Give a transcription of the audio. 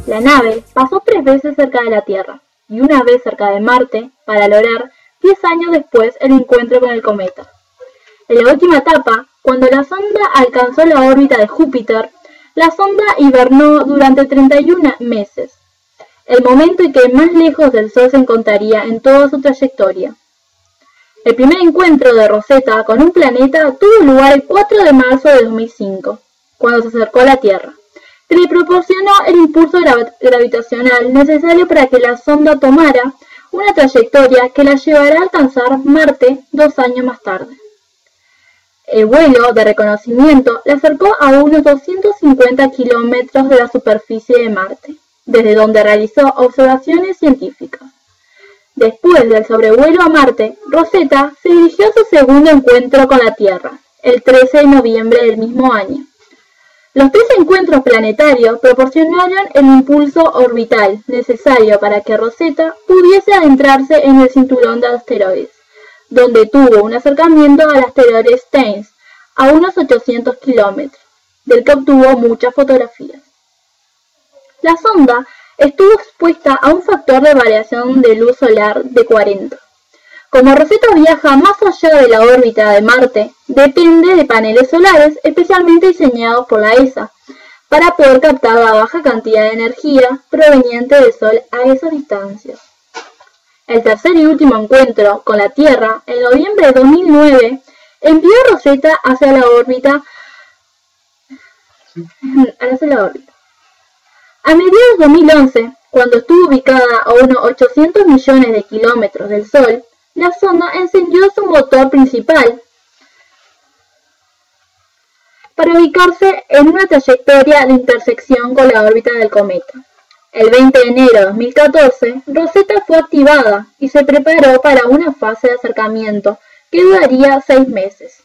La nave pasó 3 veces cerca de la Tierra y una vez cerca de Marte para lograr 10 años después el encuentro con el cometa. En la última etapa, cuando la sonda alcanzó la órbita de Júpiter, la sonda hibernó durante 31 meses, el momento en que más lejos del Sol se encontraría en toda su trayectoria. El primer encuentro de Rosetta con un planeta tuvo lugar el 4 de marzo de 2005, cuando se acercó a la Tierra, que le proporcionó el impulso gravitacional necesario para que la sonda tomara una trayectoria que la llevará a alcanzar Marte 2 años más tarde. El vuelo de reconocimiento la acercó a unos 250 kilómetros de la superficie de Marte, desde donde realizó observaciones científicas. Después del sobrevuelo a Marte, Rosetta se dirigió a su segundo encuentro con la Tierra, el 13 de noviembre del mismo año. Los 3 encuentros planetarios proporcionaron el impulso orbital necesario para que Rosetta pudiese adentrarse en el cinturón de asteroides, donde tuvo un acercamiento al asteroide Steins, a unos 800 kilómetros, del que obtuvo muchas fotografías. La sonda estuvo expuesta a un factor de variación de luz solar de 40. Como Rosetta viaja más allá de la órbita de Marte, depende de paneles solares especialmente diseñados por la ESA, para poder captar la baja cantidad de energía proveniente del Sol a esas distancias. El tercer y último encuentro con la Tierra, en noviembre de 2009, envió a Rosetta hacia la órbita. A mediados de 2011, cuando estuvo ubicada a unos 800 millones de kilómetros del Sol, la sonda encendió su motor principal para ubicarse en una trayectoria de intersección con la órbita del cometa. El 20 de enero de 2014, Rosetta fue activada y se preparó para una fase de acercamiento que duraría 6 meses.